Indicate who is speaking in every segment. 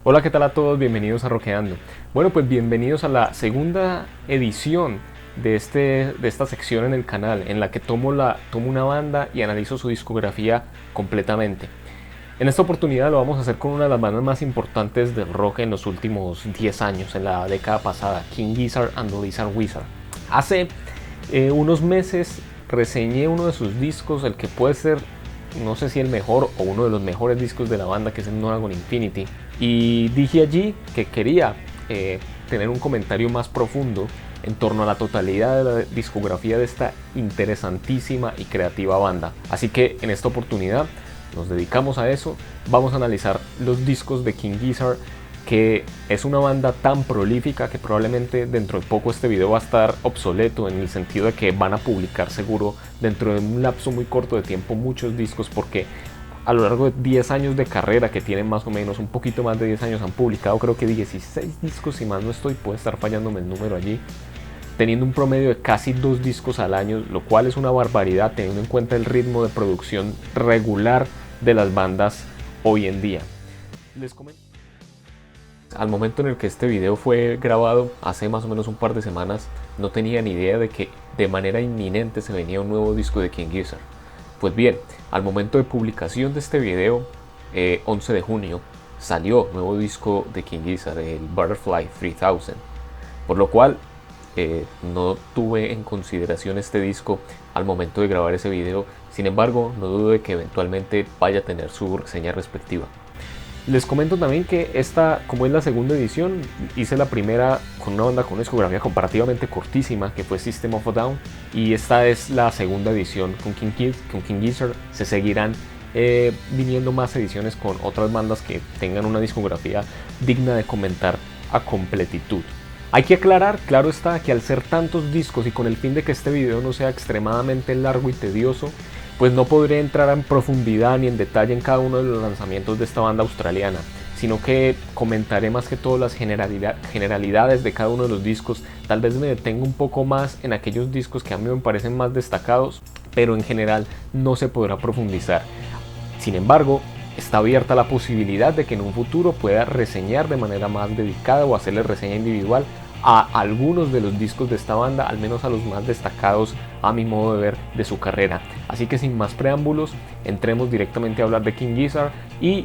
Speaker 1: Hola, ¿qué tal a todos? Bienvenidos a Rockeando. Bueno, pues bienvenidos a la segunda edición de esta sección en el canal, en la que tomo una banda y analizo su discografía completamente. En esta oportunidad lo vamos a hacer con una de las bandas más importantes del rock en los últimos 10 años, en la década pasada, King Gizzard and the Lizard Wizard. Hace unos meses reseñé uno de sus discos, el que puede ser, no sé si el mejor o uno de los mejores discos de la banda, que es el Nonagon Infinity, y dije allí que quería tener un comentario más profundo en torno a la totalidad de la discografía de esta interesantísima y creativa banda. Así que en esta oportunidad nos dedicamos a eso. Vamos a analizar los discos de King Gizzard, que es una banda tan prolífica que probablemente dentro de poco este video va a estar obsoleto, en el sentido de que van a publicar seguro dentro de un lapso muy corto de tiempo muchos discos, porque a lo largo de 10 años de carrera, que tienen más o menos un poquito más de 10 años, han publicado creo que 16 discos, si más no estoy, puede estar fallándome el número allí, teniendo un promedio de casi 2 discos al año, lo cual es una barbaridad teniendo en cuenta el ritmo de producción regular de las bandas hoy en día. Les comento. Al momento en el que este video fue grabado, hace más o menos un par de semanas, no tenía ni idea de que de manera inminente se venía un nuevo disco de King Gizzard. Pues bien, al momento de publicación de este video, 11 de junio, salió nuevo disco de King Gizzard, el Butterfly 3000, por lo cual no tuve en consideración este disco al momento de grabar ese video. Sin embargo, no dudo de que eventualmente vaya a tener su reseña respectiva. Les comento también que esta, como es la segunda edición, hice la primera con una banda con una discografía comparativamente cortísima, que fue System of a Down, y esta es la segunda edición con King Gizzard. Se seguirán viniendo más ediciones con otras bandas que tengan una discografía digna de comentar a completitud. Hay que aclarar, claro está, que al ser tantos discos y con el fin de que este video no sea extremadamente largo y tedioso, pues no podré entrar en profundidad ni en detalle en cada uno de los lanzamientos de esta banda australiana, sino que comentaré más que todo las generalidades de cada uno de los discos. Tal vez me detenga un poco más en aquellos discos que a mí me parecen más destacados, pero en general no se podrá profundizar. Sin embargo, está abierta la posibilidad de que en un futuro pueda reseñar de manera más dedicada o hacerle reseña individual a algunos de los discos de esta banda, al menos a los más destacados a mi modo de ver de su carrera. Así que sin más preámbulos, entremos directamente a hablar de King Gizzard y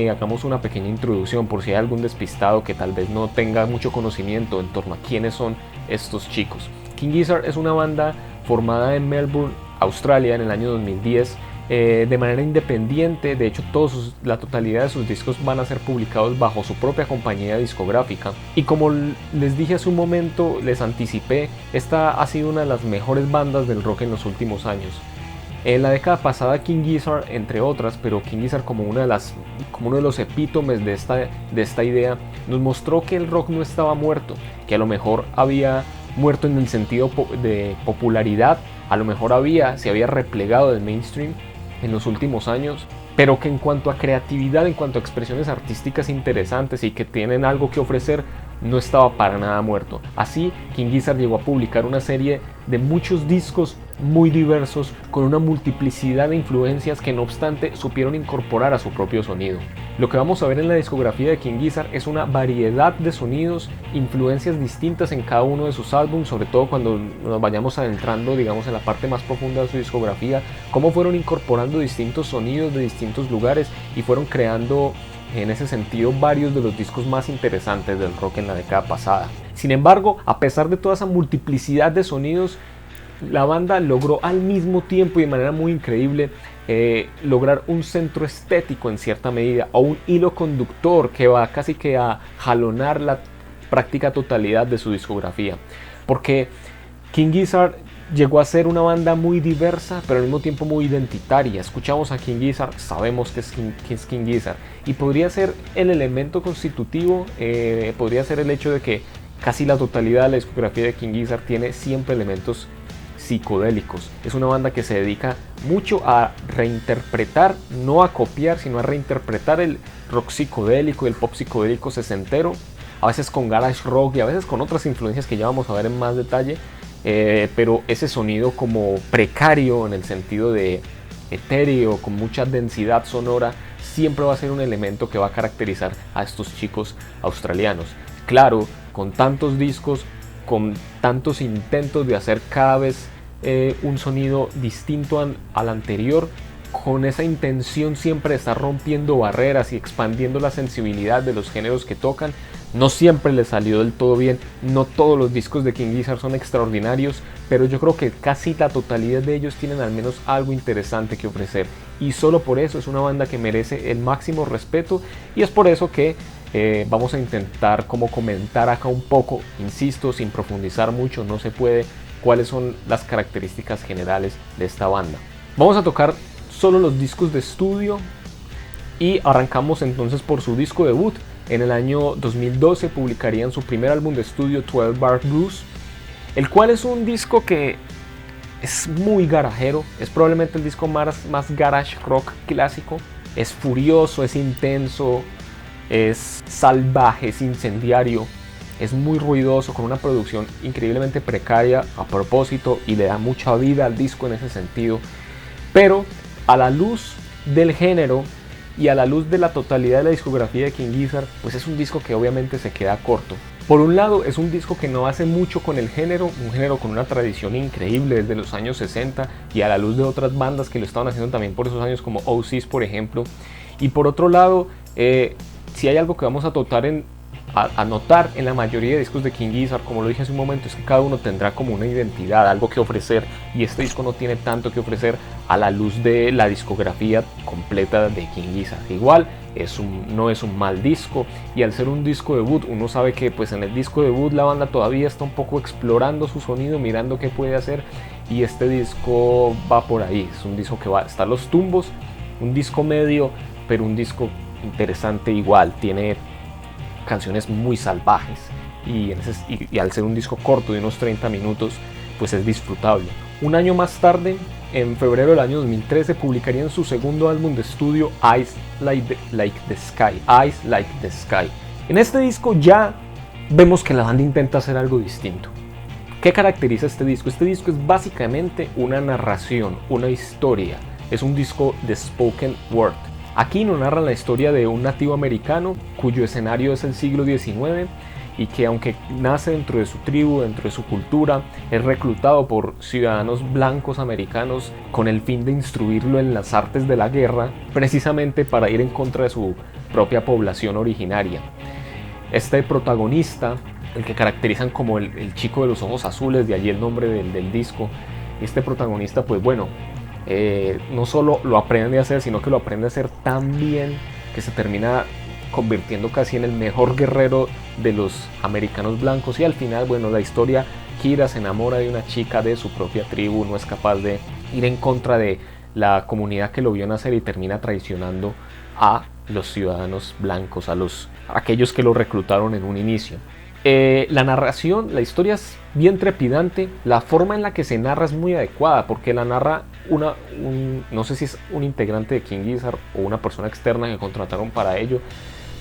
Speaker 1: hagamos una pequeña introducción por si hay algún despistado que tal vez no tenga mucho conocimiento en torno a quiénes son estos chicos. King Gizzard es una banda formada en Melbourne, Australia, en el año 2010. De manera independiente. De hecho, la totalidad de sus discos van a ser publicados bajo su propia compañía discográfica, y como les dije hace un momento, les anticipé, esta ha sido una de las mejores bandas del rock en los últimos años. En la década pasada, King Gizzard, entre otras, pero King Gizzard como uno de los epítomes de esta idea, nos mostró que el rock no estaba muerto, que a lo mejor había muerto en el sentido de popularidad, a lo mejor se había replegado del mainstream en los últimos años, pero que en cuanto a creatividad, en cuanto a expresiones artísticas interesantes y que tienen algo que ofrecer, no estaba para nada muerto. Así, King Gizzard llegó a publicar una serie de muchos discos muy diversos, con una multiplicidad de influencias que no obstante supieron incorporar a su propio sonido. Lo que vamos a ver en la discografía de King Gizzard es una variedad de sonidos, influencias distintas en cada uno de sus álbumes, sobre todo cuando nos vayamos adentrando, digamos, en la parte más profunda de su discografía, cómo fueron incorporando distintos sonidos de distintos lugares y fueron creando en ese sentido varios de los discos más interesantes del rock en la década pasada. Sin embargo, a pesar de toda esa multiplicidad de sonidos, la banda logró al mismo tiempo y de manera muy increíble lograr un centro estético en cierta medida, o un hilo conductor que va casi que a jalonar la práctica totalidad de su discografía, porque King Gizzard llegó a ser una banda muy diversa, pero al mismo tiempo muy identitaria. Escuchamos a King Gizzard, sabemos que es King Gizzard, y podría ser el elemento constitutivo, podría ser el hecho de que casi la totalidad de la discografía de King Gizzard tiene siempre elementos psicodélicos. Es una banda que se dedica mucho a reinterpretar, no a copiar, sino a reinterpretar el rock psicodélico y el pop psicodélico sesentero, a veces con garage rock y a veces con otras influencias que ya vamos a ver en más detalle, pero ese sonido como precario en el sentido de etéreo, con mucha densidad sonora, siempre va a ser un elemento que va a caracterizar a estos chicos australianos. Claro, con tantos discos, con tantos intentos de hacer cada vez un sonido distinto al anterior, con esa intención siempre de estar rompiendo barreras y expandiendo la sensibilidad de los géneros que tocan, no siempre les salió del todo bien. No todos los discos de King Gizzard son extraordinarios, pero yo creo que casi la totalidad de ellos tienen al menos algo interesante que ofrecer, y solo por eso es una banda que merece el máximo respeto, y es por eso que vamos a intentar como comentar acá un poco, insisto, sin profundizar mucho, no se puede, cuáles son las características generales de esta banda. Vamos a tocar solo los discos de estudio y arrancamos entonces por su disco debut. En el año 2012 publicarían su primer álbum de estudio, 12 Bar Blues, el cual es un disco que es muy garajero, es probablemente el disco más garage rock clásico. Es furioso, es intenso, es salvaje, es incendiario, es muy ruidoso, con una producción increíblemente precaria a propósito, y le da mucha vida al disco en ese sentido. Pero a la luz del género y a la luz de la totalidad de la discografía de King Gizzard, pues es un disco que obviamente se queda corto. Por un lado, es un disco que no hace mucho con el género, un género con una tradición increíble desde los años 60, y a la luz de otras bandas que lo estaban haciendo también por esos años, como Oasis, por ejemplo. Y por otro lado, si hay algo que vamos a notar en la mayoría de discos de King Gizzard, como lo dije hace un momento, es que cada uno tendrá como una identidad, algo que ofrecer, y este disco no tiene tanto que ofrecer a la luz de la discografía completa de King Gizzard. Igual no es un mal disco, y al ser un disco debut, uno sabe que pues en el disco debut la banda todavía está un poco explorando su sonido, mirando qué puede hacer, y este disco va por ahí. Es un disco que va a estar los tumbos, un disco medio, pero un disco interesante igual, tiene canciones muy salvajes, y al ser un disco corto de unos 30 minutos, pues es disfrutable. Un año más tarde, en febrero del año 2013, publicarían su segundo álbum de estudio, Eyes Like the Sky. Eyes Like the Sky. En este disco ya vemos que la banda intenta hacer algo distinto. ¿Qué caracteriza este disco? Este disco es básicamente una narración, una historia. Es un disco de spoken word. Aquí nos narran la historia de un nativo americano cuyo escenario es el siglo XIX, y que aunque nace dentro de su tribu, dentro de su cultura, es reclutado por ciudadanos blancos americanos con el fin de instruirlo en las artes de la guerra, precisamente para ir en contra de su propia población originaria. Este protagonista, el que caracterizan como el chico de los ojos azules, de allí el nombre del disco, este protagonista pues bueno, no solo lo aprende a hacer, sino que lo aprende a hacer tan bien que se termina convirtiendo casi en el mejor guerrero de los americanos blancos. Y al final, bueno, la historia gira, se enamora de una chica de su propia tribu, no es capaz de ir en contra de la comunidad que lo vio nacer, y termina traicionando a los ciudadanos blancos, a aquellos que lo reclutaron en un inicio. La narración, la historia es bien trepidante, la forma en la que se narra es muy adecuada, porque la narra no sé si es un integrante de King Gizzard o una persona externa que contrataron para ello,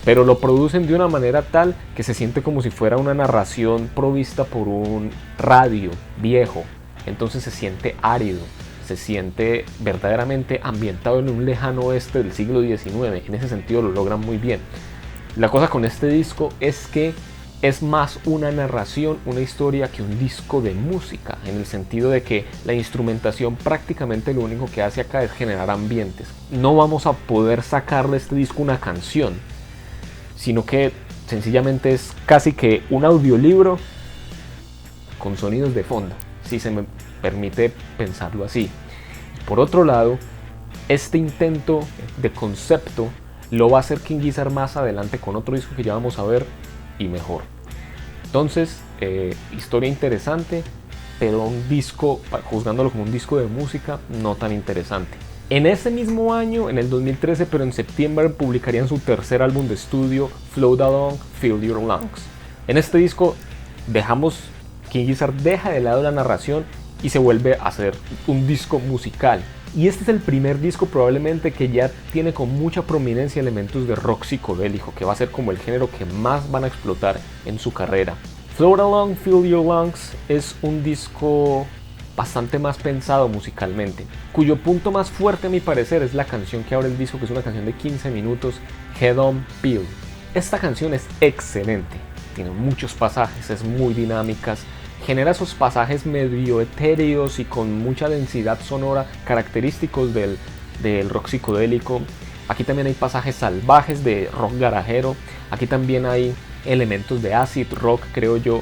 Speaker 1: pero lo producen de una manera tal que se siente como si fuera una narración provista por un radio viejo. Entonces se siente árido, se siente verdaderamente ambientado en un lejano oeste del siglo XIX. En ese sentido lo logran muy bien. La cosa con este disco es que es más una narración, una historia, que un disco de música, en el sentido de que la instrumentación prácticamente lo único que hace acá es generar ambientes. No vamos a poder sacarle a este disco una canción, sino que sencillamente es casi que un audiolibro con sonidos de fondo, si se me permite pensarlo así. Por otro lado, este intento de concepto lo va a hacer King Gizzard más adelante con otro disco que ya vamos a ver, y mejor. Entonces, historia interesante, pero un disco, juzgándolo como un disco de música, no tan interesante. En ese mismo año, en el 2013, pero en septiembre, publicarían su tercer álbum de estudio, Float Along, Fill Your Lungs. En este disco King Gizzard deja de lado la narración y se vuelve a hacer un disco musical. Y este es el primer disco probablemente que ya tiene con mucha prominencia elementos de rock psicodélico, que va a ser como el género que más van a explotar en su carrera. Float Along, Fill Your Lungs es un disco bastante más pensado musicalmente, cuyo punto más fuerte a mi parecer es la canción que abre el disco, que es una canción de 15 minutos, Head On Peel. Esta canción es excelente, tiene muchos pasajes, es muy dinámica, genera esos pasajes medio etéreos y con mucha densidad sonora característicos del rock psicodélico. Aquí también hay pasajes salvajes de rock garajero, aquí también hay elementos de acid rock, creo yo,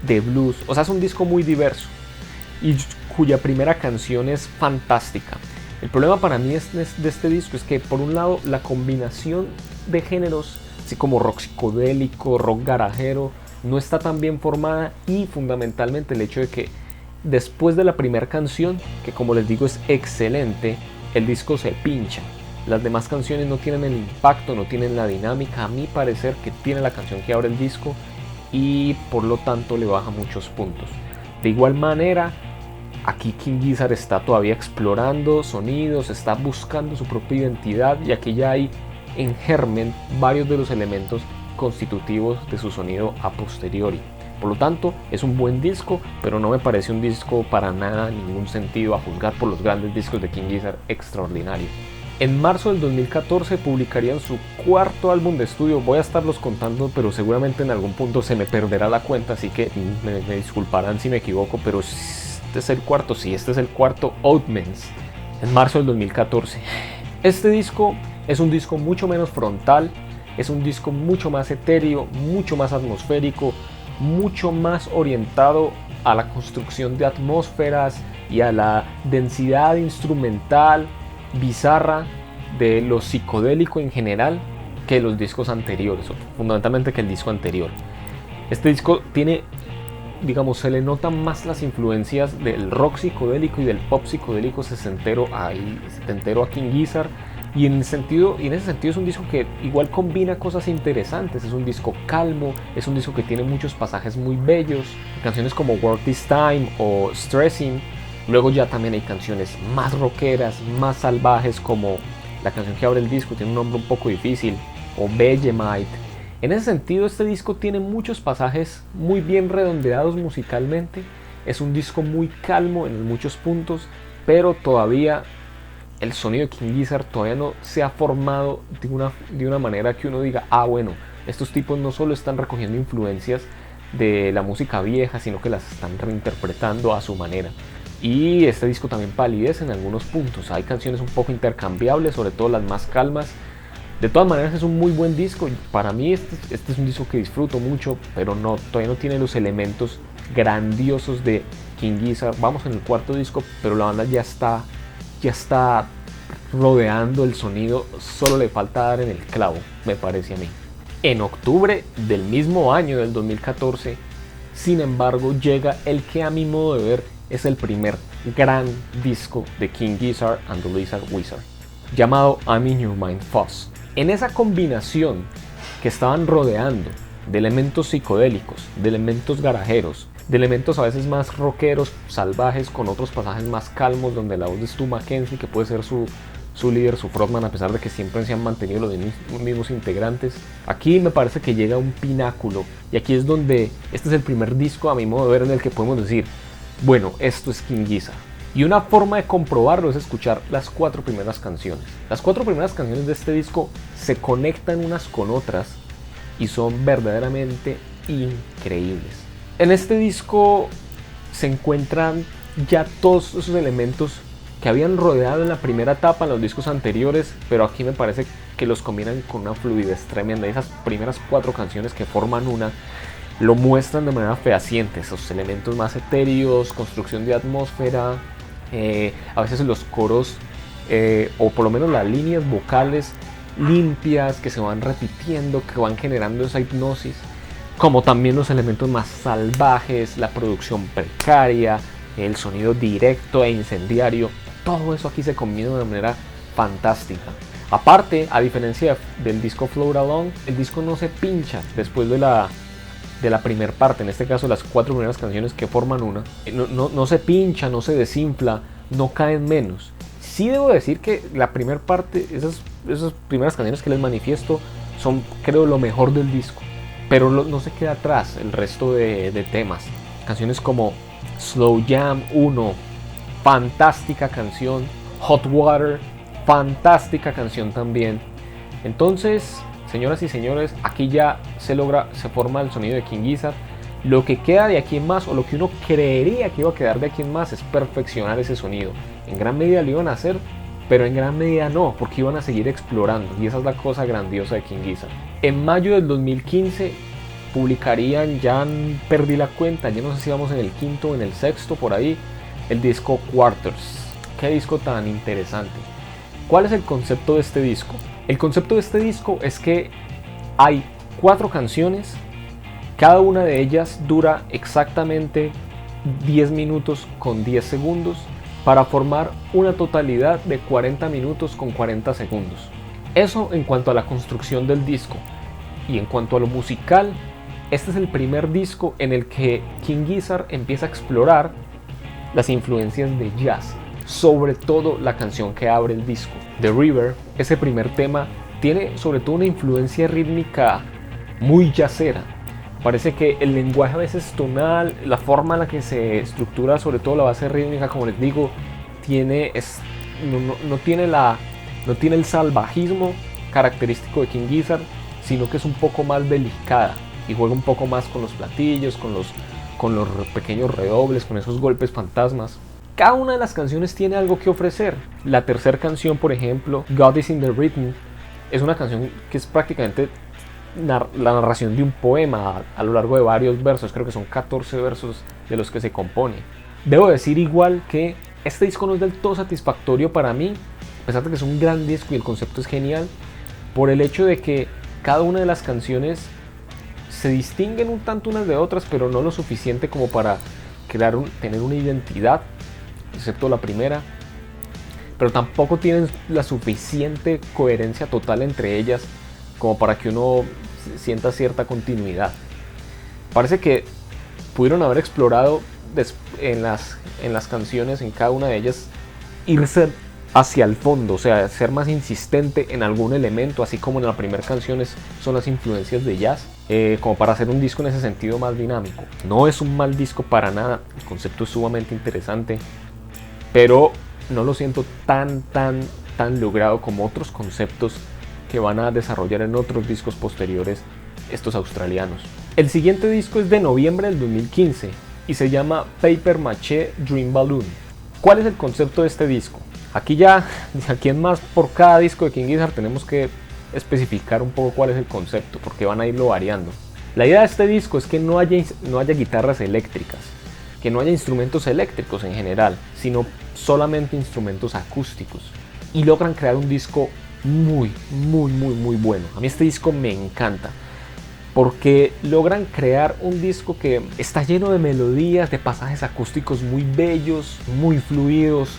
Speaker 1: de blues. O sea, es un disco muy diverso y cuya primera canción es fantástica. El problema para mí de este disco es que, por un lado, la combinación de géneros, así como rock psicodélico, rock garajero, no está tan bien formada, y fundamentalmente el hecho de que después de la primera canción, que como les digo es excelente, el disco se pincha. Las demás canciones no tienen el impacto, no tienen la dinámica, a mi parecer, que tiene la canción que abre el disco, y por lo tanto le baja muchos puntos. De igual manera, aquí King Gizzard está todavía explorando sonidos, está buscando su propia identidad, y aquí ya hay en germen varios de los elementos constitutivos de su sonido a posteriori. Por lo tanto, es un buen disco, pero no me parece un disco para nada, en ningún sentido, a juzgar por los grandes discos de King Gizzard, extraordinario. En marzo del 2014 publicarían su cuarto álbum de estudio. Voy a estarlos contando, pero seguramente en algún punto se me perderá la cuenta, así que me disculparán si me equivoco, pero este es el cuarto, sí, este es el cuarto, Oatmans, en marzo del 2014. Este disco es un disco mucho menos frontal, es un disco mucho más etéreo, mucho más atmosférico, mucho más orientado a la construcción de atmósferas y a la densidad instrumental bizarra de lo psicodélico en general que los discos anteriores, o fundamentalmente que el disco anterior. Este disco tiene, digamos, se le notan más las influencias del rock psicodélico y del pop psicodélico setentero a King Gizzard, y en ese sentido es un disco que igual combina cosas interesantes. Es un disco calmo, es un disco que tiene muchos pasajes muy bellos, canciones como Work This Time o Stressing. Luego ya también hay canciones más rockeras, más salvajes, como la canción que abre el disco, tiene un nombre un poco difícil, o Vegemite. En ese sentido, este disco tiene muchos pasajes muy bien redondeados musicalmente. Es un disco muy calmo en muchos puntos, pero todavía el sonido de King Gizzard todavía no se ha formado de una manera que uno diga, ah, bueno, estos tipos no solo están recogiendo influencias de la música vieja, sino que las están reinterpretando a su manera. Y este disco también palidece en algunos puntos. Hay canciones un poco intercambiables, sobre todo las más calmas. De todas maneras, es un muy buen disco. Para mí este es un disco que disfruto mucho, pero todavía no tiene los elementos grandiosos de King Gizzard. Vamos en el cuarto disco, pero la banda ya está rodeando el sonido. Solo le falta dar en el clavo, me parece a mí. En octubre del mismo año, del 2014, sin embargo, llega el que, a mi modo de ver, es el primer gran disco de King Gizzard and the Lizard Wizard, llamado I'm in Your Mind Fuzz. En esa combinación que estaban rodeando de elementos psicodélicos, de elementos garajeros, de elementos a veces más rockeros, salvajes, con otros pasajes más calmos, donde la voz de Stu Mackenzie, que puede ser su líder, su frontman, a pesar de que siempre se han mantenido los mismos integrantes. Aquí me parece que llega a un pináculo, y aquí es donde este es el primer disco, a mi modo de ver, en el que podemos decir, bueno, esto es King Gizzard. Y una forma de comprobarlo es escuchar las 4 primeras canciones. Las 4 primeras canciones de este disco se conectan unas con otras y son verdaderamente increíbles. En este disco se encuentran ya todos esos elementos que habían rodeado en la primera etapa en los discos anteriores, pero aquí me parece que los combinan con una fluidez tremenda. Esas primeras 4 canciones que forman una lo muestran de manera fehaciente, esos elementos más etéreos, construcción de atmósfera, a veces los coros, o por lo menos las líneas vocales limpias que se van repitiendo, que van generando esa hipnosis, como también los elementos más salvajes, la producción precaria, el sonido directo e incendiario. Todo eso aquí se combina de una manera fantástica. Aparte, a diferencia del disco Float Along, el disco no se pincha después de la primera parte. En este caso, las 4 primeras canciones que forman una, no se pincha, no se desinfla, no caen menos. Sí debo decir que la primera parte, esas primeras canciones que les manifiesto, son, creo, lo mejor del disco, pero no se queda atrás el resto de temas. Canciones como Slow Jam 1, fantástica canción. Hot Water, fantástica canción también. Entonces, señoras y señores, aquí ya se forma el sonido de King Gizzard. Lo que queda de aquí en más, o lo que uno creería que iba a quedar de aquí en más, es perfeccionar ese sonido. En gran medida lo iban a hacer, pero en gran medida no, porque iban a seguir explorando, y esa es la cosa grandiosa de King Gizzard. En mayo del 2015 publicarían, ya perdí la cuenta, ya no sé si vamos en el quinto o en el sexto por ahí, el disco Quarters. Qué disco tan interesante. ¿Cuál es el concepto de este disco? El concepto de este disco es que hay 4 canciones, cada una de ellas dura exactamente 10 minutos con 10 segundos para formar una totalidad de 40 minutos con 40 segundos. Eso en cuanto a la construcción del disco. Y en cuanto a lo musical, este es el primer disco en el que King Gizzard empieza a explorar las influencias de jazz, sobre todo la canción que abre el disco, The River. Ese primer tema tiene sobre todo una influencia rítmica muy jazzera. Parece que el lenguaje a veces tonal, la forma en la que se estructura sobre todo la base rítmica, como les digo, no tiene el salvajismo característico de King Gizzard, sino que es un poco más delicada y juega un poco más con los platillos, con los pequeños redobles, con esos golpes fantasmas. Cada una de las canciones tiene algo que ofrecer. La tercera canción, por ejemplo, God is in the Rhythm, es una canción que es prácticamente la narración de un poema a lo largo de varios versos. Creo que son 14 versos de los que se compone. Debo decir igual que este disco no es del todo satisfactorio para mí, a pesar de que es un gran disco y el concepto es genial, por el hecho de que cada una de las canciones se distinguen un tanto unas de otras, pero no lo suficiente como para tener una identidad, excepto la primera, pero tampoco tienen la suficiente coherencia total entre ellas como para que uno sienta cierta continuidad. Parece que pudieron haber explorado en las canciones, en cada una de ellas, irse hacia el fondo, o sea, ser más insistente en algún elemento, así como en la primera canción son las influencias de jazz, como para hacer un disco en ese sentido más dinámico. No es un mal disco para nada, el concepto es sumamente interesante, pero no lo siento tan logrado como otros conceptos que van a desarrollar en otros discos posteriores estos australianos. El siguiente disco es de noviembre del 2015 y se llama Paper Maché Dream Balloon. ¿Cuál es el concepto de este disco? Aquí en más, por cada disco de King Gizzard tenemos que especificar un poco cuál es el concepto, porque van a irlo variando. La idea de este disco es que no haya guitarras eléctricas, que no haya instrumentos eléctricos en general, sino solamente instrumentos acústicos. Y logran crear un disco muy bueno. A mí este disco me encanta, porque logran crear un disco que está lleno de melodías, de pasajes acústicos muy bellos, muy fluidos,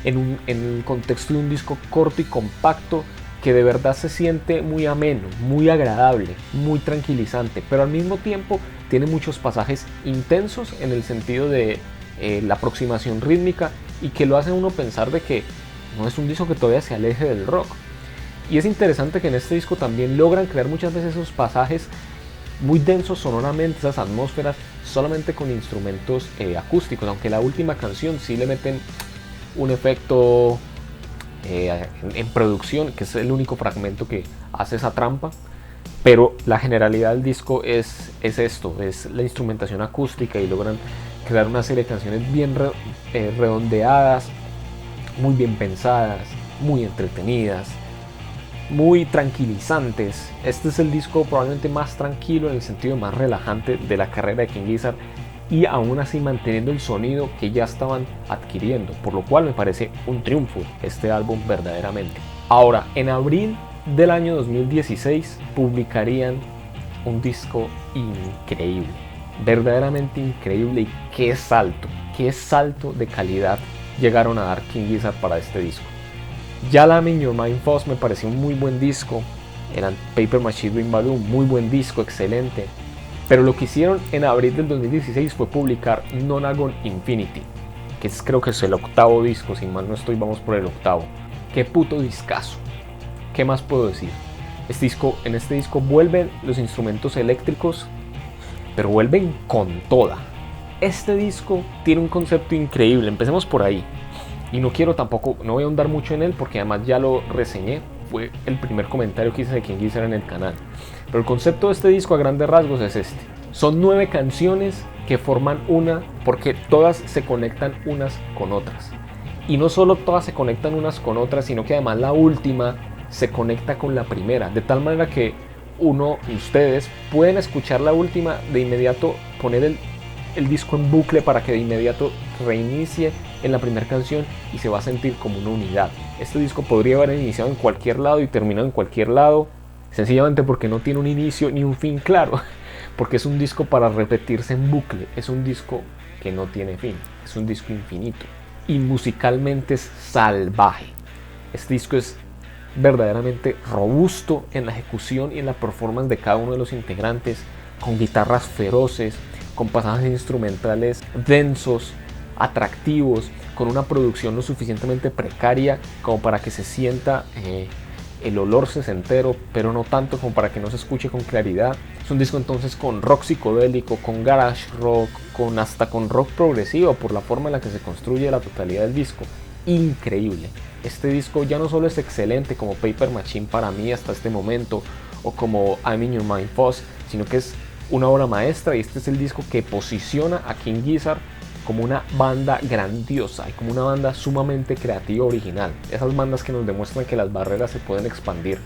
Speaker 1: en el contexto de un disco corto y compacto que de verdad se siente muy ameno, muy agradable, muy tranquilizante, pero al mismo tiempo tiene muchos pasajes intensos en el sentido de la aproximación rítmica, y que lo hace uno pensar de que no es un disco que todavía se aleje del rock. Y es interesante que en este disco también logran crear muchas veces esos pasajes muy densos sonoramente, esas atmósferas solamente con instrumentos acústicos, aunque la última canción sí le meten un efecto en producción, que es el único fragmento que hace esa trampa, pero la generalidad del disco es la instrumentación acústica, y logran crear una serie de canciones bien redondeadas, muy bien pensadas, muy entretenidas, muy tranquilizantes. Este es el disco probablemente más tranquilo, en el sentido más relajante de la carrera de King Gizzard, y aún así manteniendo el sonido que ya estaban adquiriendo, por lo cual me parece un triunfo este álbum verdaderamente. Ahora, en abril del año 2016 publicarían un disco increíble, verdaderamente increíble, y qué salto de calidad llegaron a dar King Gizzard para este disco. Ya Lamb in Your Mind Foss me pareció un muy buen disco, eran Paper Maché Dream Balloon, muy buen disco, excelente. Pero lo que hicieron en abril del 2016 fue publicar Nonagon Infinity, que creo que es el 8º disco, si mal no estoy, vamos por el 8º. Qué puto discazo, ¿qué más puedo decir? En este disco vuelven los instrumentos eléctricos, pero vuelven con toda. Este disco tiene un concepto increíble, empecemos por ahí. Y no quiero tampoco, no voy a ahondar mucho en él porque además ya lo reseñé. Fue el primer comentario que hice de King Gizzard en el canal. Pero el concepto de este disco a grandes rasgos es este. Son 9 canciones que forman una porque todas se conectan unas con otras. Y no solo todas se conectan unas con otras, sino que además la última se conecta con la primera. De tal manera que ustedes pueden escuchar la última de inmediato, poner el disco en bucle para que de inmediato reinicie en la primera canción y se va a sentir como una unidad. Este disco podría haber iniciado en cualquier lado y terminado en cualquier lado, sencillamente porque no tiene un inicio ni un fin claro, porque es un disco para repetirse en bucle, es un disco que no tiene fin, es un disco infinito y musicalmente es salvaje. Este disco es verdaderamente robusto en la ejecución y en la performance de cada uno de los integrantes, con guitarras feroces, con pasajes instrumentales densos, atractivos, con una producción lo suficientemente precaria como para que se sienta el olor sesentero, pero no tanto como para que no se escuche con claridad. Es un disco entonces con rock psicodélico, con garage rock, hasta con rock progresivo por la forma en la que se construye la totalidad del disco. Increíble. Este disco ya no solo es excelente como Paper Machine para mí hasta este momento, o como I'm in Your Mind Fuzz, sino que es una obra maestra, y este es el disco que posiciona a King Gizzard como una banda grandiosa y como una banda sumamente creativa, original. Esas bandas que nos demuestran que las barreras se pueden expandir.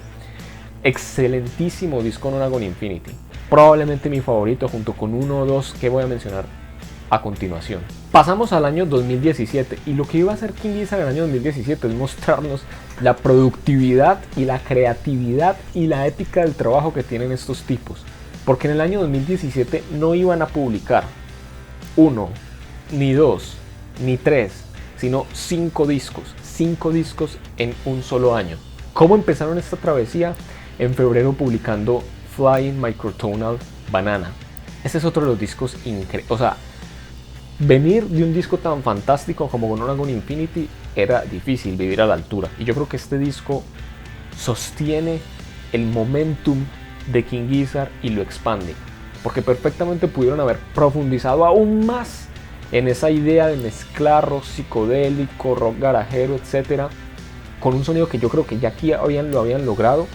Speaker 1: Excelentísimo disco Nonagon Infinity. Probablemente mi favorito junto con uno o dos que voy a mencionar a continuación. Pasamos al año 2017 y lo que iba a hacer King Gizzard en el año 2017 es mostrarnos la productividad y la creatividad y la ética del trabajo que tienen estos tipos. Porque en el año 2017 no iban a publicar 1, ni 2, ni 3, sino 5 discos. 5 discos en un solo año. ¿Cómo empezaron esta travesía? En febrero publicando Flying Microtonal Banana. Ese es otro de los discos increíbles. O sea, venir de un disco tan fantástico como Nonagon Infinity era difícil, vivir a la altura. Y yo creo que este disco sostiene el momentum de King Gizzard y lo expande, porque perfectamente pudieron haber profundizado aún más en esa idea de mezclar rock psicodélico, rock garajero, etcétera, con un sonido que yo creo que ya aquí lo habían logrado.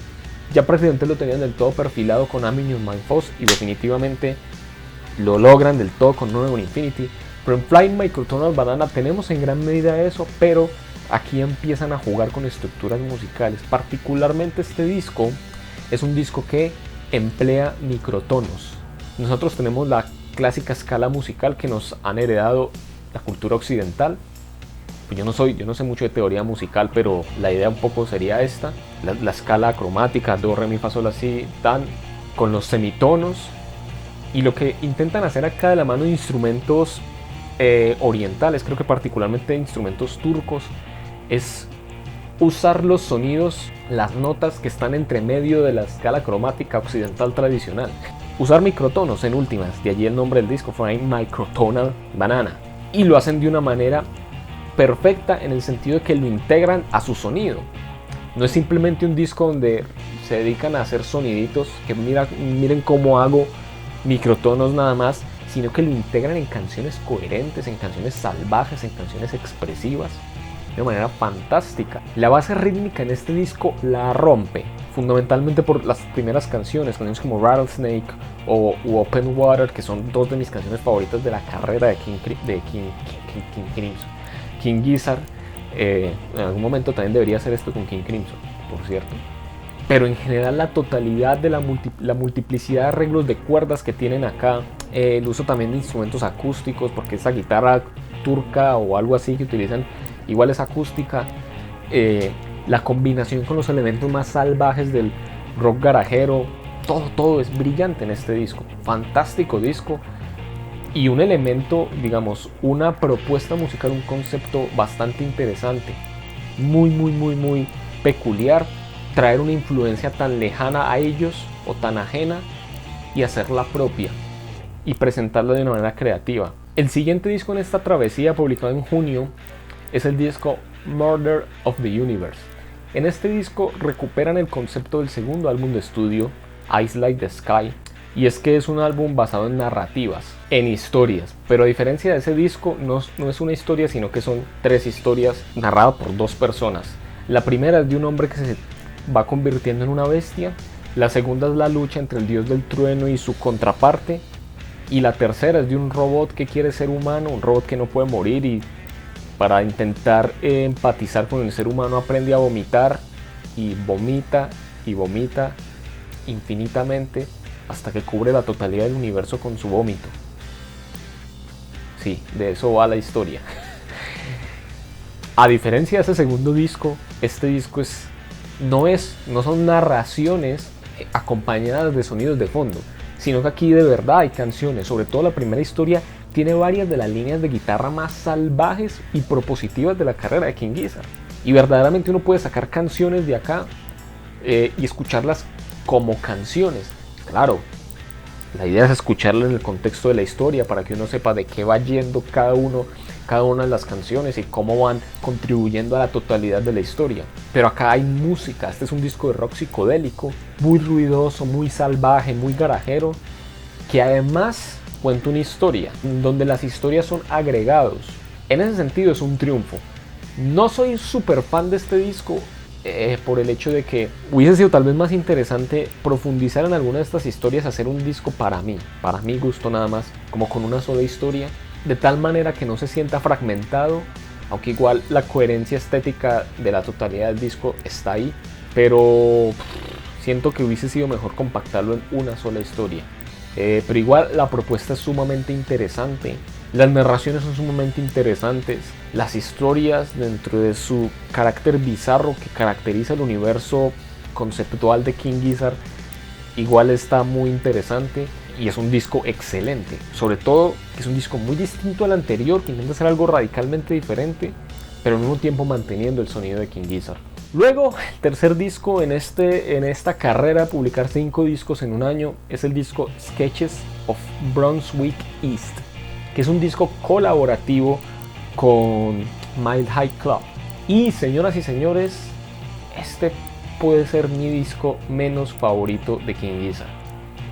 Speaker 1: Ya prácticamente lo tenían del todo perfilado con I'm in Your Mind Fuzz y definitivamente lo logran del todo con Nonagon Infinity. Pero en Flying Microtonal Banana tenemos en gran medida eso, pero aquí empiezan a jugar con estructuras musicales. Particularmente este disco es un disco que emplea microtonos. Nosotros tenemos la clásica escala musical que nos han heredado la cultura occidental. Pues yo no sé mucho de teoría musical, pero la idea un poco sería esta. La escala cromática, do, re, mi, fa, sol, la, si, tan, con los semitonos. Y lo que intentan hacer acá de la mano de instrumentos orientales, creo que particularmente instrumentos turcos, es usar los sonidos, las notas que están entre medio de la escala cromática occidental tradicional. Usar microtonos en últimas, de allí el nombre del disco, Flying Microtonal Banana. Y lo hacen de una manera perfecta en el sentido de que lo integran a su sonido. No es simplemente un disco donde se dedican a hacer soniditos, que miren cómo hago microtonos nada más, sino que lo integran en canciones coherentes, en canciones salvajes, en canciones expresivas, de manera fantástica. La base rítmica en este disco la rompe, fundamentalmente por las primeras canciones como Rattlesnake o Open Water, que son dos de mis canciones favoritas de la carrera de King Gizzard. En algún momento también debería hacer esto con King Crimson, por cierto. Pero en general la totalidad de la multiplicidad de arreglos de cuerdas que tienen acá, el uso también de instrumentos acústicos, porque esa guitarra turca o algo así que utilizan igual es acústica, la combinación con los elementos más salvajes del rock garajero, todo es brillante en este disco. Fantástico disco y un elemento, digamos, una propuesta musical, un concepto bastante interesante, muy peculiar. Traer una influencia tan lejana a ellos o tan ajena y hacerla propia y presentarla de una manera creativa. El siguiente disco en esta travesía, publicado en junio, es el disco Murder of the Universe. En este disco recuperan el concepto del segundo álbum de estudio, Eyes Like the Sky, y es que es un álbum basado en narrativas, en historias, pero a diferencia de ese disco no es una historia, sino que son 3 historias narradas por 2 personas. La primera es de un hombre que se va convirtiendo en una bestia, la segunda es la lucha entre el dios del trueno y su contraparte, y la tercera es de un robot que quiere ser humano, un robot que no puede morir, y para intentar empatizar con el ser humano aprende a vomitar y vomita infinitamente hasta que cubre la totalidad del universo con su vómito. Sí, de eso va la historia. A diferencia de ese segundo disco, este disco no son narraciones acompañadas de sonidos de fondo, sino que aquí de verdad hay canciones. Sobre todo la primera historia tiene varias de las líneas de guitarra más salvajes y propositivas de la carrera de King Gizzard, y verdaderamente uno puede sacar canciones de acá y escucharlas como canciones. Claro, la idea es escucharlas en el contexto de la historia para que uno sepa de qué va yendo cada una de las canciones y cómo van contribuyendo a la totalidad de la historia. Pero acá hay música. Este es un disco de rock psicodélico, muy ruidoso, muy salvaje, muy garajero, que además cuenta una historia, donde las historias son agregados. En ese sentido es un triunfo. No soy súper fan de este disco por el hecho de que hubiese sido tal vez más interesante profundizar en alguna de estas historias, hacer un disco para mi gusto nada más, como con una sola historia, de tal manera que no se sienta fragmentado, aunque igual la coherencia estética de la totalidad del disco está ahí, pero siento que hubiese sido mejor compactarlo en una sola historia. Pero igual la propuesta es sumamente interesante, las narraciones son sumamente interesantes, las historias dentro de su carácter bizarro que caracteriza el universo conceptual de King Gizzard igual está muy interesante, y es un disco excelente. Sobre todo que es un disco muy distinto al anterior, que intenta hacer algo radicalmente diferente, pero al mismo tiempo manteniendo el sonido de King Gizzard. Luego, el tercer disco en esta carrera de publicar 5 discos en un año es el disco Sketches of Brunswick East, que es un disco colaborativo con Mile High Club. Y señoras y señores, este puede ser mi disco menos favorito de King Gizzard.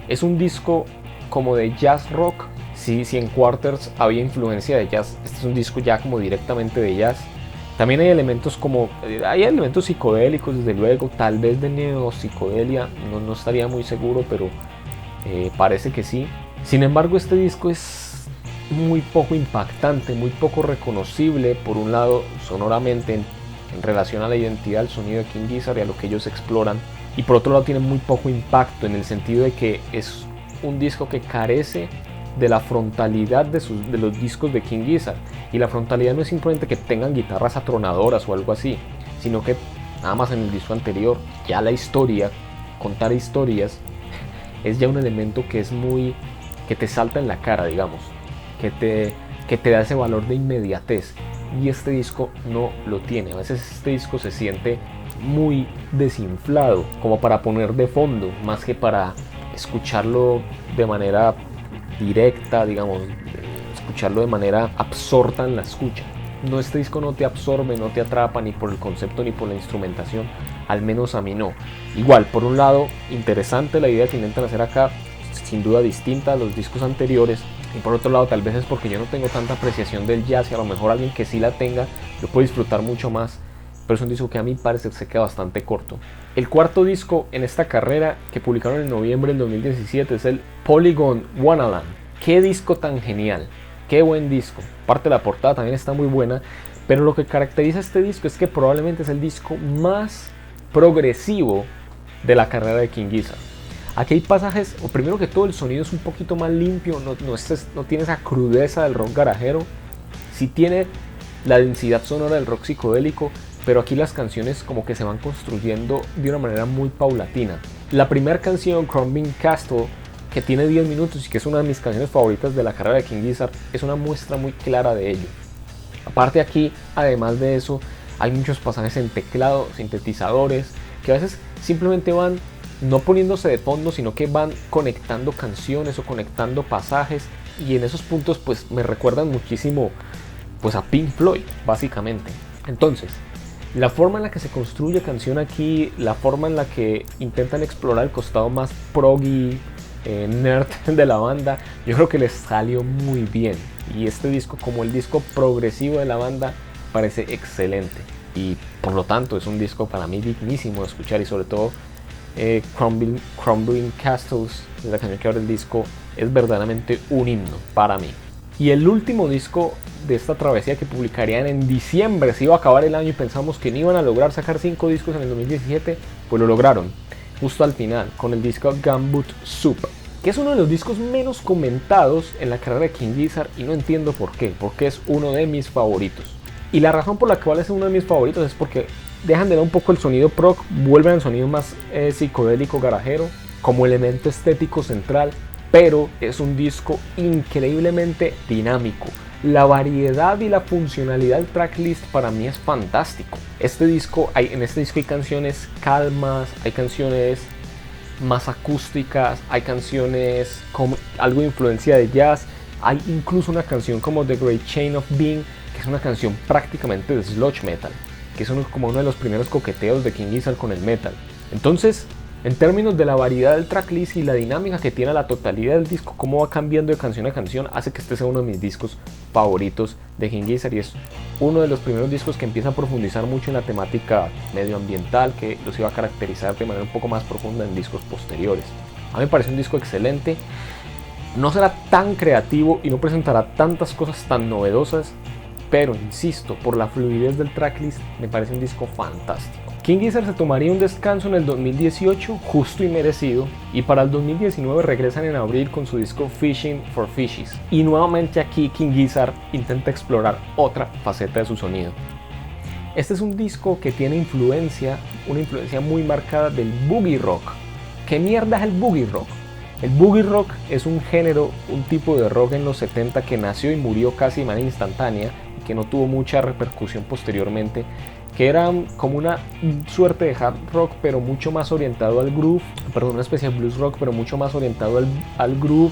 Speaker 1: Es un disco como de jazz rock. Si en Quarters había influencia de jazz, este es un disco ya como directamente de jazz. También hay elementos psicodélicos, desde luego, tal vez de neopsicodelia, no estaría muy seguro, pero parece que sí. Sin embargo, este disco es muy poco impactante, muy poco reconocible, por un lado sonoramente en relación a la identidad del sonido de King Gizzard y a lo que ellos exploran, y por otro lado tiene muy poco impacto en el sentido de que es un disco que carece de la frontalidad de los discos de King Gizzard. Y la frontalidad no es simplemente que tengan guitarras atronadoras o algo así, sino que nada más en el disco anterior ya la historia, contar historias, es ya un elemento que te salta en la cara, digamos, que te da ese valor de inmediatez, y este disco no lo tiene. A veces este disco se siente muy desinflado, como para poner de fondo, más que para escucharlo de manera directa, digamos, escucharlo de manera absorta en la escucha. No, este disco no te absorbe, no te atrapa ni por el concepto ni por la instrumentación, al menos a mí no. Igual, por un lado, interesante la idea que intentan hacer acá, sin duda distinta a los discos anteriores, y por otro lado tal vez es porque yo no tengo tanta apreciación del jazz, y a lo mejor alguien que sí la tenga lo puede disfrutar mucho más, pero es un disco que a mí parece que se queda bastante corto. El cuarto disco en esta carrera, que publicaron en noviembre del 2017, es el Polygon Wonderland. Qué disco tan genial, qué buen disco. Parte de la portada también está muy buena, pero lo que caracteriza este disco es que probablemente es el disco más progresivo de la carrera de King Gizzard. Aquí hay pasajes, o primero que todo el sonido es un poquito más limpio, no tiene esa crudeza del rock garajero, sí tiene la densidad sonora del rock psicodélico, pero aquí las canciones como que se van construyendo de una manera muy paulatina. La primera canción, Crumbing Castle, que tiene 10 minutos y que es una de mis canciones favoritas de la carrera de King Gizzard, es una muestra muy clara de ello. Aparte aquí, además de eso, hay muchos pasajes en teclado, sintetizadores, que a veces simplemente van no poniéndose de fondo, sino que van conectando canciones o conectando pasajes, y en esos puntos pues me recuerdan muchísimo pues a Pink Floyd, básicamente. Entonces, la forma en la que se construye canción aquí, la forma en la que intentan explorar el costado más proggy, nerd de la banda, yo creo que les salió muy bien. Y este disco, como el disco progresivo de la banda, parece excelente. Y por lo tanto es un disco para mí dignísimo de escuchar, y sobre todo Crumbling Castles, la canción que abre el disco, es verdaderamente un himno para mí. Y el último disco de esta travesía, que publicarían en diciembre, se iba a acabar el año y pensamos que no iban a lograr sacar 5 discos en el 2017, pues lo lograron justo al final con el disco Gumboot Soup, que es uno de los discos menos comentados en la carrera de King Gizzard, y no entiendo por qué, porque es uno de mis favoritos. Y la razón por la cual es uno de mis favoritos es porque dejan de dar un poco el sonido prog, vuelven al sonido más psicodélico, garajero, como elemento estético central, pero es un disco increíblemente dinámico. La variedad y la funcionalidad del tracklist para mí es fantástico. En este disco hay canciones calmas, hay canciones más acústicas, hay canciones con algo de influencia de jazz, hay incluso una canción como The Great Chain of Being, que es una canción prácticamente de sludge metal, que es como uno de los primeros coqueteos de King Gizzard con el metal. Entonces, en términos de la variedad del tracklist y la dinámica que tiene la totalidad del disco, cómo va cambiando de canción a canción, hace que este sea uno de mis discos favoritos de King Gizzard, y es uno de los primeros discos que empieza a profundizar mucho en la temática medioambiental, que los iba a caracterizar de manera un poco más profunda en discos posteriores. A mí me parece un disco excelente, no será tan creativo y no presentará tantas cosas tan novedosas, pero insisto, por la fluidez del tracklist me parece un disco fantástico. King Gizzard se tomaría un descanso en el 2018, justo y merecido, y para el 2019 regresan en abril con su disco Fishing for Fishes. Y nuevamente aquí King Gizzard intenta explorar otra faceta de su sonido. Este es un disco que tiene una influencia muy marcada del boogie rock. ¿Qué mierda es el boogie rock? El boogie rock es un género, un tipo de rock en los 70 que nació y murió casi de manera instantánea, y que no tuvo mucha repercusión posteriormente, que era como una suerte de hard rock, pero mucho más orientado al groove, una especie de blues rock, pero mucho más orientado al groove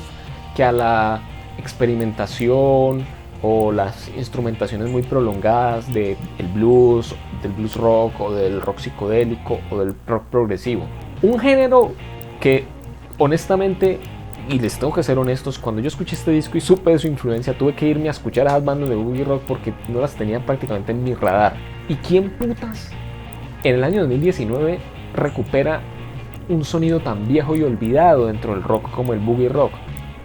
Speaker 1: que a la experimentación o las instrumentaciones muy prolongadas del blues rock o del rock psicodélico o del rock progresivo. Un género que honestamente, y les tengo que ser honestos, cuando yo escuché este disco y supe de su influencia, tuve que irme a escuchar a esas bandas de boogie rock porque no las tenía prácticamente en mi radar. ¿Y quién putas en el año 2019 recupera un sonido tan viejo y olvidado dentro del rock como el boogie rock?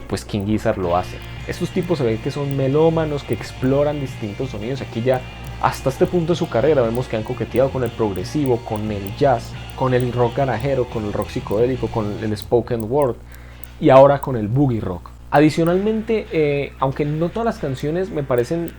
Speaker 1: Pues King Gizzard lo hace. Estos tipos se ven que son melómanos, que exploran distintos sonidos. Aquí ya, hasta este punto de su carrera, vemos que han coqueteado con el progresivo, con el jazz, con el rock garajero, con el rock psicodélico, con el spoken word, y ahora con el boogie rock. Adicionalmente, aunque no todas las canciones me parecen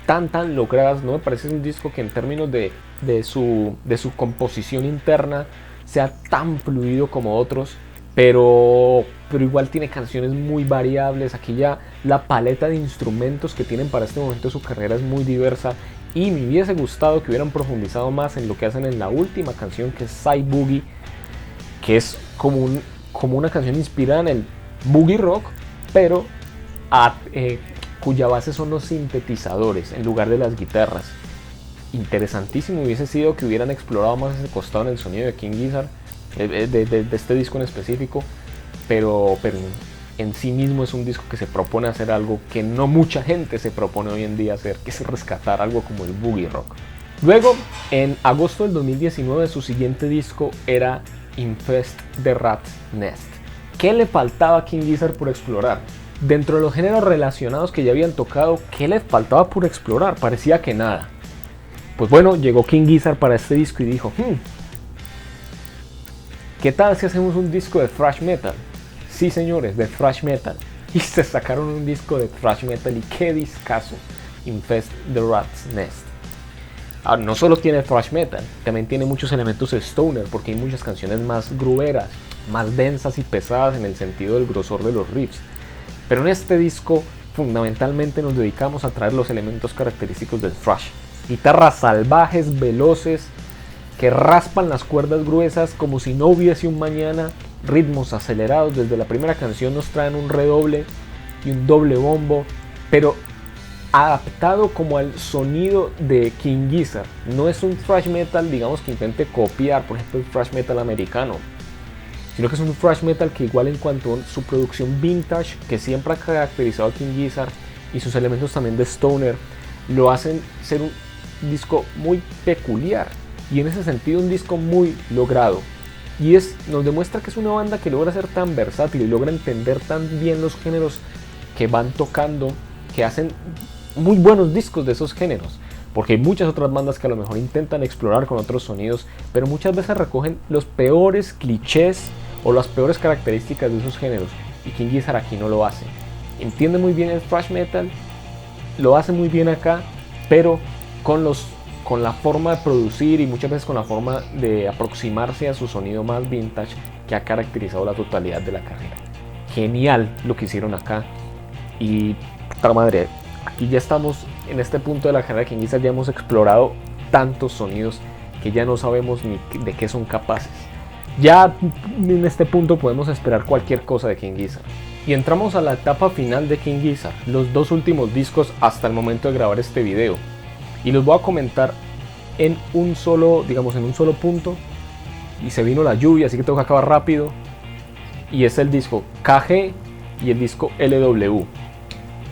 Speaker 1: tan logradas, no me parece un disco que en términos de su composición interna sea tan fluido como otros, pero igual tiene canciones muy variables. Aquí ya la paleta de instrumentos que tienen para este momento de su carrera es muy diversa, y me hubiese gustado que hubieran profundizado más en lo que hacen en la última canción, que es Side Boogie, que es como una canción inspirada en el boogie rock, pero cuya base son los sintetizadores en lugar de las guitarras. Interesantísimo hubiese sido que hubieran explorado más ese costado en el sonido de King Gizzard, de este disco en específico, pero en sí mismo es un disco que se propone hacer algo que no mucha gente se propone hoy en día hacer, que es rescatar algo como el boogie rock. Luego, en agosto del 2019, su siguiente disco era Infest the Rat's Nest. ¿Qué le faltaba a King Gizzard por explorar? Dentro de los géneros relacionados que ya habían tocado, ¿qué le faltaba por explorar? Parecía que nada. Pues bueno, llegó King Gizzard para este disco y dijo, ¿qué tal si hacemos un disco de thrash metal? Sí, señores, de thrash metal. Y se sacaron un disco de thrash metal, y qué discazo, Infest the Rat's Nest. Ahora, no solo tiene thrash metal, también tiene muchos elementos stoner, porque hay muchas canciones más gruberas, más densas y pesadas en el sentido del grosor de los riffs. Pero en este disco fundamentalmente nos dedicamos a traer los elementos característicos del thrash. Guitarras salvajes, veloces, que raspan las cuerdas gruesas como si no hubiese un mañana, ritmos acelerados. Desde la primera canción nos traen un redoble y un doble bombo, pero adaptado como al sonido de King Gizzard. No es un thrash metal, digamos, que intente copiar, por ejemplo, el thrash metal americano, sino que es un thrash metal que igual en cuanto a su producción vintage, que siempre ha caracterizado a King Gizzard, y sus elementos también de stoner, lo hacen ser un disco muy peculiar, y en ese sentido un disco muy logrado. Y nos demuestra que es una banda que logra ser tan versátil y logra entender tan bien los géneros que van tocando, que hacen muy buenos discos de esos géneros. Porque hay muchas otras bandas que a lo mejor intentan explorar con otros sonidos, pero muchas veces recogen los peores clichés o las peores características de esos géneros. Y King Gizzard aquí no lo hace. Entiende muy bien el thrash metal, lo hace muy bien acá, pero con la forma de producir y muchas veces con la forma de aproximarse a su sonido más vintage que ha caracterizado la totalidad de la carrera. Genial lo que hicieron acá. Y puta madre, aquí ya estamos en este punto de la carrera de King Gizzard, ya hemos explorado tantos sonidos que ya no sabemos ni de qué son capaces. Ya en este punto podemos esperar cualquier cosa de King Gizzard. Y entramos a la etapa final de King Gizzard, los dos últimos discos hasta el momento de grabar este video. Y los voy a comentar en un solo punto. Y se vino la lluvia, así que tengo que acabar rápido. Y es el disco KG y el disco LW.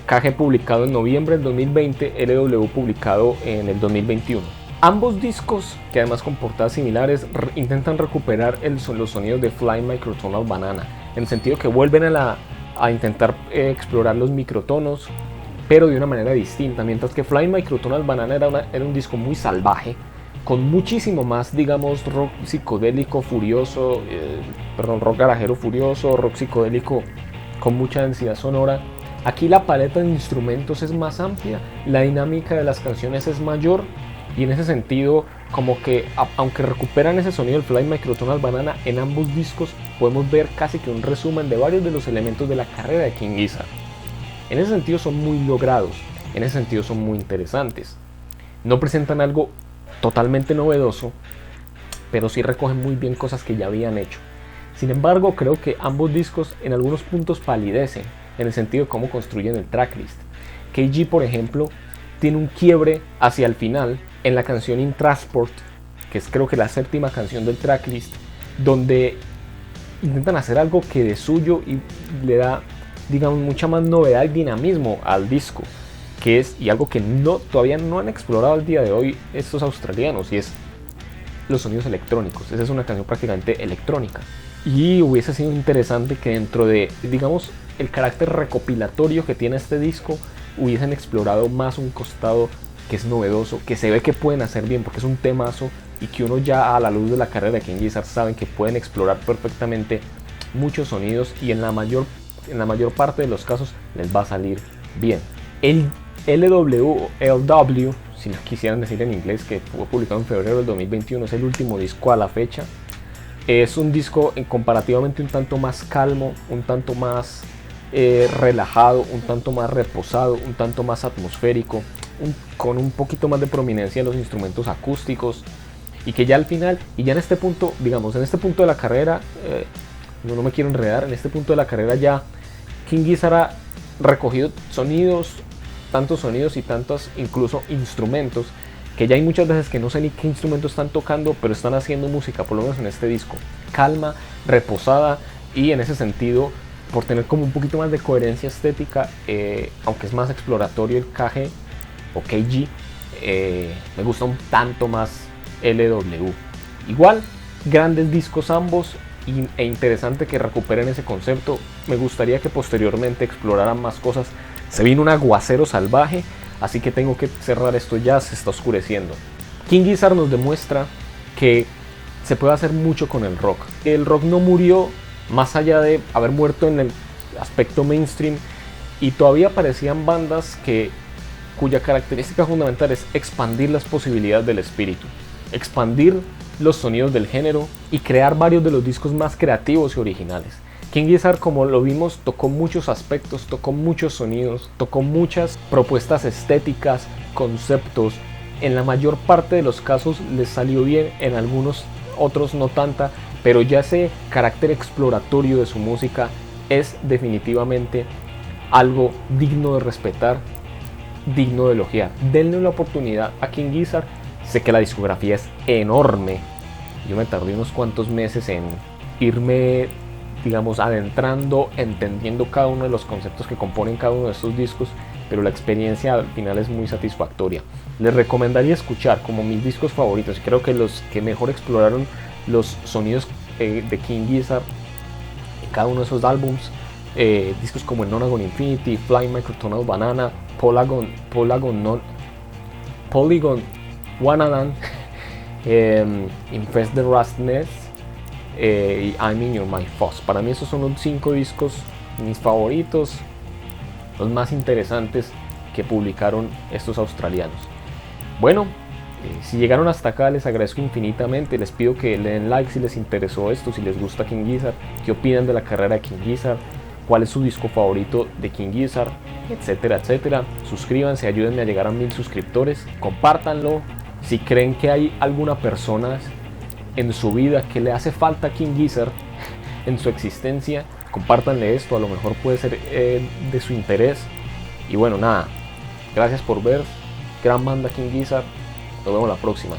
Speaker 1: KG publicado en noviembre del 2020, LW publicado en el 2021. Ambos discos, que además con portadas similares, intentan recuperar los sonidos de Flying Microtonal Banana, en el sentido que vuelven a intentar explorar los microtonos, pero de una manera distinta. Mientras que Flying Microtonal Banana era un disco muy salvaje, con muchísimo más, digamos, rock psicodélico furioso, rock garajero furioso, rock psicodélico con mucha densidad sonora. Aquí la paleta de instrumentos es más amplia, la dinámica de las canciones es mayor, y en ese sentido, como que aunque recuperan ese sonido del Flying Microtonal Banana, en ambos discos podemos ver casi que un resumen de varios de los elementos de la carrera de King Gizzard. En ese sentido son muy logrados, en ese sentido son muy interesantes. No presentan algo totalmente novedoso, pero sí recogen muy bien cosas que ya habían hecho. Sin embargo, creo que ambos discos en algunos puntos palidecen, en el sentido de cómo construyen el tracklist. KG, por ejemplo, tiene un quiebre hacia el final en la canción In Transport, que es creo que la séptima canción del tracklist, donde intentan hacer algo que de suyo y le da, digamos, mucha más novedad y dinamismo al disco, que es, y algo que todavía no han explorado al día de hoy estos australianos, y es los sonidos electrónicos. Esa es una canción prácticamente electrónica, y hubiese sido interesante que dentro de, digamos, el carácter recopilatorio que tiene este disco, hubiesen explorado más un costado que es novedoso, que se ve que pueden hacer bien, porque es un temazo y que uno ya a la luz de la carrera de King Gizzard saben que pueden explorar perfectamente muchos sonidos, y en la mayor parte de los casos les va a salir bien. El LW, si quisieran decir en inglés, que fue publicado en febrero del 2021, es el último disco a la fecha. Es un disco comparativamente un tanto más calmo, un tanto más relajado, un tanto más reposado, un tanto más atmosférico, con un poquito más de prominencia en los instrumentos acústicos, y que ya al final, y ya en este punto, digamos, en este punto de la carrera, no me quiero enredar, en este punto de la carrera ya King Gizzard ha recogido tantos sonidos y tantos incluso instrumentos, que ya hay muchas veces que no sé ni qué instrumentos están tocando, pero están haciendo música, por lo menos en este disco, calma, reposada, y en ese sentido, por tener como un poquito más de coherencia estética, aunque es más exploratorio el KG o KG, me gusta un tanto más LW. Igual, grandes discos ambos, e interesante que recuperen ese concepto. Me gustaría que posteriormente exploraran más cosas. Se vino un aguacero salvaje, así que tengo que cerrar esto ya, se está oscureciendo. King Gizzard nos demuestra que se puede hacer mucho con el rock. El rock no murió, más allá de haber muerto en el aspecto mainstream, y todavía aparecían bandas cuya característica fundamental es expandir las posibilidades del espíritu, expandir los sonidos del género y crear varios de los discos más creativos y originales. King Gizzard, como lo vimos, tocó muchos aspectos, tocó muchos sonidos, tocó muchas propuestas estéticas, conceptos. En la mayor parte de los casos les salió bien, en algunos otros no tanta, pero ya ese carácter exploratorio de su música es definitivamente algo digno de respetar, digno de elogiar. Denle la oportunidad a King Gizzard. Sé que la discografía es enorme. Yo me tardé unos cuantos meses en irme, digamos, adentrando, entendiendo cada uno de los conceptos que componen cada uno de estos discos, pero la experiencia al final es muy satisfactoria. Les recomendaría escuchar como mis discos favoritos, creo que los que mejor exploraron los sonidos de King Gizzard en cada uno de esos álbums, discos como el Nonagon Infinity, Flying Microtonal Banana, Polygon Wanadan, Infest the Rust Nest y I'm in Your Mind Fuzz. Para mí esos son los 5 discos mis favoritos, los más interesantes que publicaron estos australianos. Bueno, si llegaron hasta acá les agradezco infinitamente, les pido que le den like si les interesó esto, si les gusta King Gizzard, qué opinan de la carrera de King Gizzard, cuál es su disco favorito de King Gizzard, etcétera, etcétera. Suscríbanse, ayúdenme a llegar a 1000 suscriptores, compártanlo. Si creen que hay alguna persona en su vida que le hace falta King Gizzard en su existencia, compártanle esto, a lo mejor puede ser de su interés. Y bueno, nada, gracias por ver, gran banda King Gizzard, nos vemos la próxima.